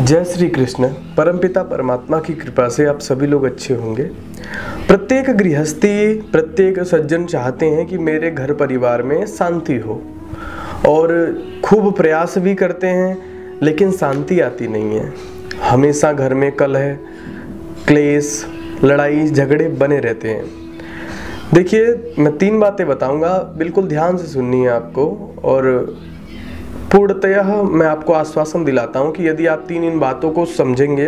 जय श्री कृष्ण। परमपिता परमात्मा की कृपा से आप सभी लोग अच्छे होंगे। प्रत्येक गृहस्थी, प्रत्येक सज्जन चाहते हैं कि मेरे घर परिवार में शांति हो और खूब प्रयास भी करते हैं, लेकिन शांति आती नहीं है। हमेशा घर में कलह, क्लेश, लड़ाई झगड़े बने रहते हैं। देखिए, मैं 3 बातें बताऊंगा, बिल्कुल ध्यान से सुननी है आपको, और पूर्णतः मैं आपको आश्वासन दिलाता हूं कि यदि आप इन बातों को समझेंगे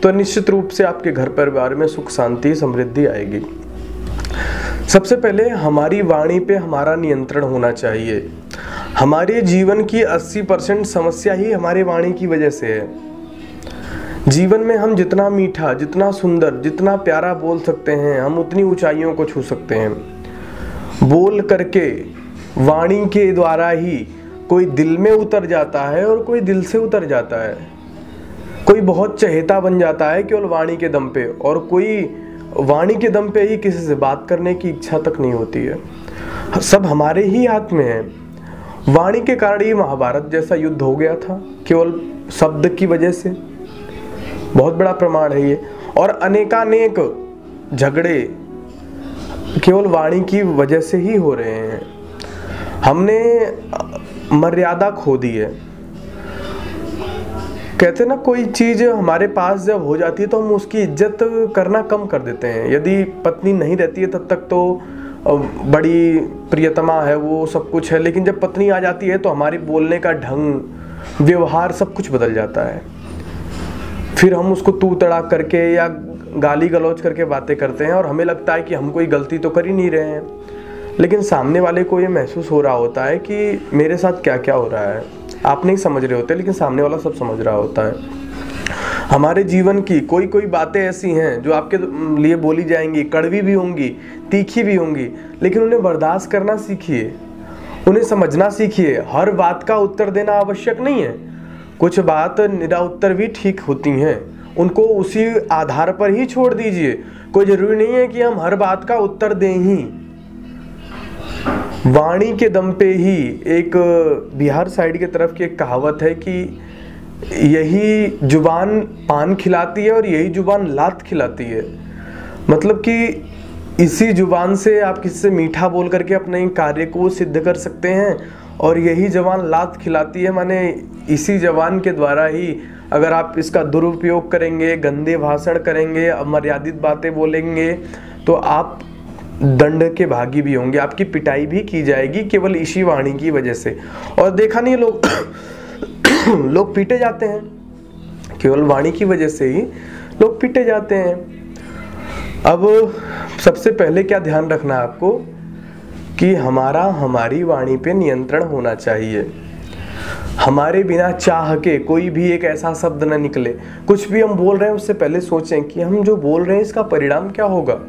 तो निश्चित रूप से आपके घर परिवार में सुख शांति समृद्धि आएगी। सबसे पहले हमारी वाणी पे हमारा नियंत्रण होना चाहिए। हमारे जीवन की 80% समस्या ही हमारे वाणी की वजह से है। जीवन में हम जितना मीठा, जितना सुंदर, जितना प्यारा बोल सकते हैं, हम उतनी ऊंचाइयों को छू सकते हैं। बोल करके, वाणी के द्वारा ही कोई दिल में उतर जाता है और कोई दिल से उतर जाता है। कोई बहुत चहेता बन जाता है केवल वाणी के दम पे, और कोई वाणी के दम पे ही किसी से बात करने की इच्छा तक नहीं होती है। सब हमारे ही हाथ में है। वाणी के कारण ही महाभारत जैसा युद्ध हो गया था, केवल शब्द की वजह से। बहुत बड़ा प्रमाण है ये। और अनेकानेक झगड़े केवल वाणी की वजह से ही हो रहे हैं। हमने मर्यादा खो दी है। कहते ना, कोई चीज हमारे पास जब हो जाती है तो हम उसकी इज्जत करना कम कर देते हैं। यदि पत्नी नहीं रहती है तब तक तो बड़ी प्रियतमा है, वो सब कुछ है, लेकिन जब पत्नी आ जाती है तो हमारे बोलने का ढंग, व्यवहार सब कुछ बदल जाता है। फिर हम उसको तू तड़ाक करके या गाली गलौज करके बातें करते हैं और हमें लगता है कि हम कोई गलती तो कर ही नहीं रहे हैं, लेकिन सामने वाले को ये महसूस हो रहा होता है कि मेरे साथ क्या क्या हो रहा है। आप नहीं समझ रहे होते, लेकिन सामने वाला सब समझ रहा होता है। हमारे जीवन की कोई कोई बातें ऐसी हैं जो आपके लिए बोली जाएंगी, कड़वी भी होंगी, तीखी भी होंगी, लेकिन उन्हें बर्दाश्त करना सीखिए, उन्हें समझना सीखिए। हर बात का उत्तर देना आवश्यक नहीं है। कुछ बात निरा उत्तर भी ठीक होती हैं, उनको उसी आधार पर ही छोड़ दीजिए। कोई जरूरी नहीं है कि हम हर बात का उत्तर दें ही। वाणी के दम पे ही, एक बिहार साइड की तरफ की एक कहावत है कि यही जुबान पान खिलाती है और यही जुबान लात खिलाती है। मतलब कि इसी जुबान से आप किसी से मीठा बोल करके अपने कार्य को सिद्ध कर सकते हैं, और यही जबान लात खिलाती है। माने इसी जबान के द्वारा ही अगर आप इसका दुरुपयोग करेंगे, गंदे भाषण करेंगे, अमर्यादित बातें बोलेंगे, तो आप दंड के भागी भी होंगे। आपकी पिटाई भी की जाएगी केवल इसी वाणी की वजह से। और देखा नहीं, लोग पीटे जाते हैं, केवल वाणी की वजह से ही लोग पीटे जाते हैं। अब सबसे पहले क्या ध्यान रखना है आपको कि हमारी वाणी पे नियंत्रण होना चाहिए। हमारे बिना चाह के कोई भी एक ऐसा शब्द न निकले। कुछ भी हम बोल रहे हैं उससे पहले सोचें कि हम जो बोल रहे हैं इसका परिणाम क्या होगा।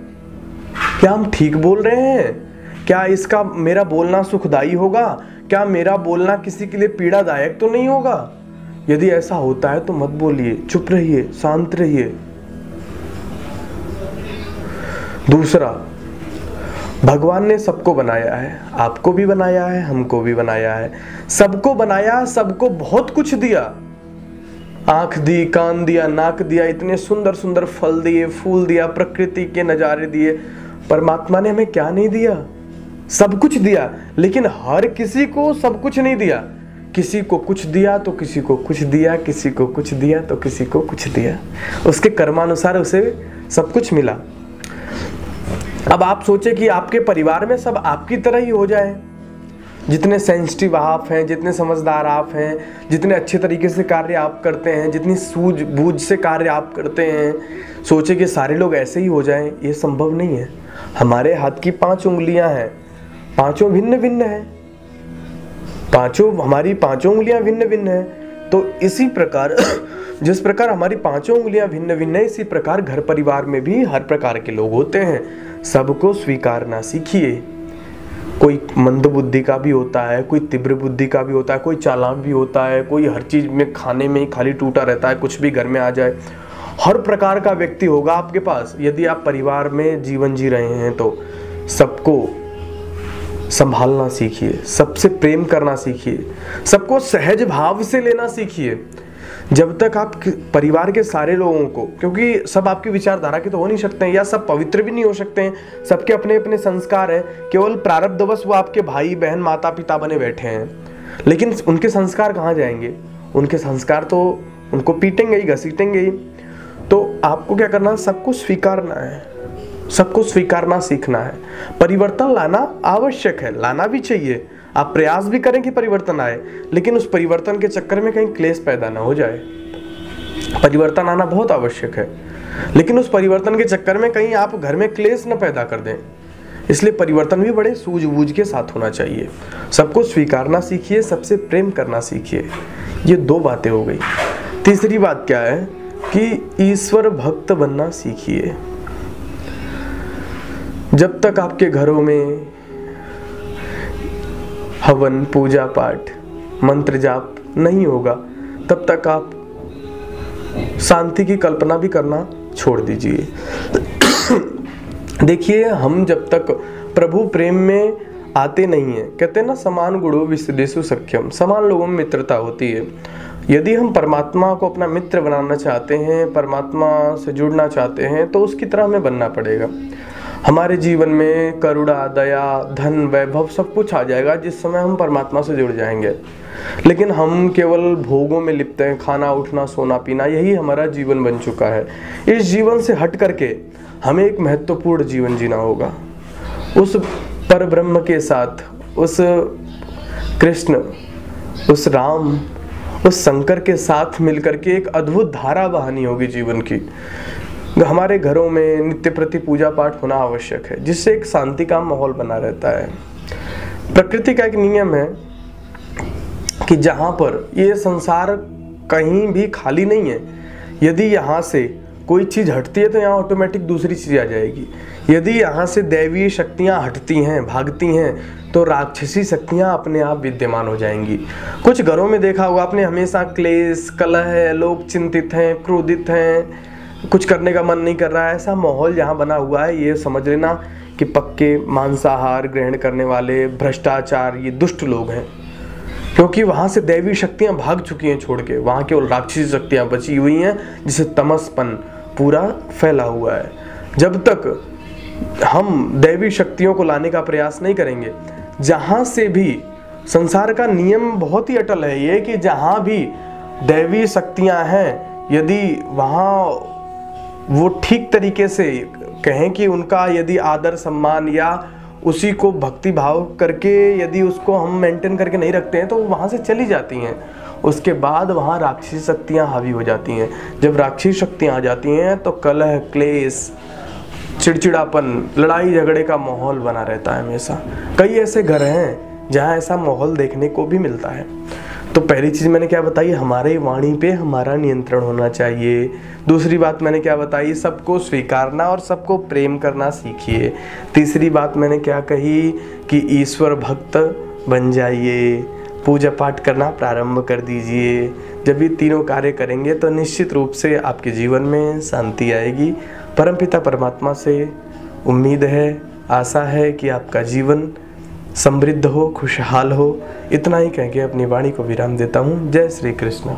क्या हम ठीक बोल रहे हैं? क्या इसका मेरा बोलना सुखदायी होगा? क्या मेरा बोलना किसी के लिए पीड़ादायक तो नहीं होगा? यदि ऐसा होता है तो मत बोलिए, चुप रहिए, शांत रहिए। दूसरा, भगवान ने सबको बनाया है, आपको भी बनाया है, हमको भी बनाया है। सबको बनाया, सबको बहुत कुछ दिया। आंख दी, कान दिया, नाक दिया, इतने सुंदर सुंदर फल दिए, फूल दिया, प्रकृति के नजारे दिए। परमात्मा ने हमें क्या नहीं दिया? सब कुछ दिया, लेकिन हर किसी को सब कुछ नहीं दिया। किसी को कुछ दिया तो किसी को कुछ दिया, किसी को कुछ दिया तो किसी को कुछ दिया। उसके कर्मानुसार उसे सब कुछ मिला। अब आप सोचे कि आपके परिवार में सब आपकी तरह ही हो जाए। जितने सेंसिटिव आप हैं, जितने समझदार आप हैं, जितने अच्छे तरीके से कार्य आप करते हैं, जितनी सूझबूझ से कार्य आप करते हैं, सोचे कि सारे लोग ऐसे ही हो जाएं, ये संभव नहीं है। हमारे हाथ की 5 उंगलियां हैं, पांचों भिन्न भिन्न हैं। हमारी पांचों उंगलियां भिन्न भिन्न हैं। तो इसी प्रकार जिस प्रकार हमारी 5 उंगलियां भिन्न भिन्न है, इसी प्रकार घर परिवार में भी हर प्रकार के लोग होते हैं। सबको स्वीकारना सीखिए। कोई मंद बुद्धि का भी होता है, कोई तीव्र बुद्धि का भी होता है, कोई चालाक भी होता है, कोई हर चीज में खाने में ही खाली टूटा रहता है, कुछ भी घर में आ जाए। हर प्रकार का व्यक्ति होगा आपके पास। यदि आप परिवार में जीवन जी रहे हैं तो सबको संभालना सीखिए, सबसे प्रेम करना सीखिए, सबको सहज भाव से लेना सीखिए। जब तक आप परिवार के सारे लोगों को, क्योंकि सब आपकी विचारधारा के तो हो नहीं सकते हैं या सब पवित्र भी नहीं हो सकते हैं, सबके अपने अपने संस्कार हैं, केवल प्रारब्धवश वो आपके भाई बहन माता पिता बने बैठे हैं, लेकिन उनके संस्कार कहाँ जाएंगे? उनके संस्कार तो उनको पीटेंगे ही, घसीटेंगे ही। तो आपको क्या करना है? सबको स्वीकारना है, सबको स्वीकारना सीखना है। परिवर्तन लाना आवश्यक है, लाना भी चाहिए, आप प्रयास भी करें कि परिवर्तन आए, लेकिन उस परिवर्तन के चक्कर में कहीं क्लेश पैदा ना हो जाए। परिवर्तन आना बहुत आवश्यक है, लेकिन उस परिवर्तन के चक्कर में कहीं आप घर में क्लेश न पैदा कर दें। इसलिए परिवर्तन भी बड़े सूझबूझ के साथ होना चाहिए। सबको स्वीकारना सीखिए, सबसे प्रेम करना सीखिए। ये 2 बातें हो गई। तीसरी बात क्या है कि ईश्वर भक्त बनना सीखिए। जब तक आपके घरों में हवन, पूजा पाठ, मंत्र जाप नहीं होगा, तब तक आप शांति की कल्पना भी करना छोड़ दीजिए। देखिए, हम जब तक प्रभु प्रेम में आते नहीं हैं, कहते हैं ना, समान गुणों विसदेषु सख्यम, समान लोगों में मित्रता होती है। यदि हम परमात्मा को अपना मित्र बनाना चाहते हैं, परमात्मा से जुड़ना चाहते हैं, तो उसकी तरह हमें बनना पड़ेगा। हमारे जीवन में करुणा, दया, धन, वैभव सब कुछ आ जाएगा जिस समय हम परमात्मा से जुड़ जाएंगे। लेकिन हम केवल भोगों में लिप्त हैं, खाना, उठना, सोना, पीना, यही हमारा जीवन बन चुका है। इस जीवन से हट करके हमें एक महत्वपूर्ण जीवन जीना होगा, उस परब्रह्म के साथ, उस कृष्ण, उस राम, उस शंकर के साथ मिलकर के एक अद्भुत धारा बहानी होगी जीवन की। हमारे घरों में नित्य प्रति पूजा पाठ होना आवश्यक है, जिससे एक शांति का माहौल बना रहता है। प्रकृति का एक नियम है कि जहाँ पर ये संसार कहीं भी खाली नहीं है, यदि यहाँ से कोई चीज़ हटती है तो यहाँ ऑटोमेटिक दूसरी चीज़ आ जाएगी। यदि यहाँ से दैवीय शक्तियाँ हटती हैं, भागती हैं, तो राक्षसी शक्तियाँ अपने आप विद्यमान हो जाएंगी। कुछ घरों में देखा होगा आपने, हमेशा क्लेश, कलह, लोग चिंतित हैं, क्रोधित हैं, कुछ करने का मन नहीं कर रहा है। ऐसा माहौल जहाँ बना हुआ है, ये समझ लेना कि पक्के मांसाहार ग्रहण करने वाले, भ्रष्टाचार, ये दुष्ट लोग हैं, क्योंकि वहाँ से दैवी शक्तियाँ भाग चुकी हैं छोड़ के। वहाँ केवल राक्षसी शक्तियाँ बची हुई हैं, जिसे तमसपन पूरा फैला हुआ है। जब तक हम दैवी शक्तियों को लाने का प्रयास नहीं करेंगे, जहाँ से भी, संसार का नियम बहुत ही अटल है ये, कि जहाँ भी दैवी शक्तियाँ हैं, यदि वहाँ वो ठीक तरीके से कहें कि उनका यदि आदर सम्मान या उसी को भक्ति भाव करके यदि उसको हम मेंटेन करके नहीं रखते हैं, तो वहाँ से चली जाती हैं। उसके बाद वहाँ राक्षसी शक्तियाँ हावी हो जाती हैं। जब राक्षसी शक्तियाँ आ जाती हैं तो कलह, क्लेश, चिड़चिड़ापन, लड़ाई झगड़े का माहौल बना रहता है हमेशा। कई ऐसे घर हैं जहाँ ऐसा माहौल देखने को भी मिलता है। तो पहली चीज़ मैंने क्या बताई, हमारे वाणी पे हमारा नियंत्रण होना चाहिए। दूसरी बात मैंने क्या बताई, सबको स्वीकारना और सबको प्रेम करना सीखिए। तीसरी बात मैंने क्या कही कि ईश्वर भक्त बन जाइए, पूजा पाठ करना प्रारंभ कर दीजिए। जब ये तीनों कार्य करेंगे तो निश्चित रूप से आपके जीवन में शांति आएगी। परमपिता परमात्मा से उम्मीद है, आशा है कि आपका जीवन समृद्ध हो, खुशहाल हो। इतना ही कह के अपनी वाणी को विराम देता हूँ। जय श्री कृष्ण।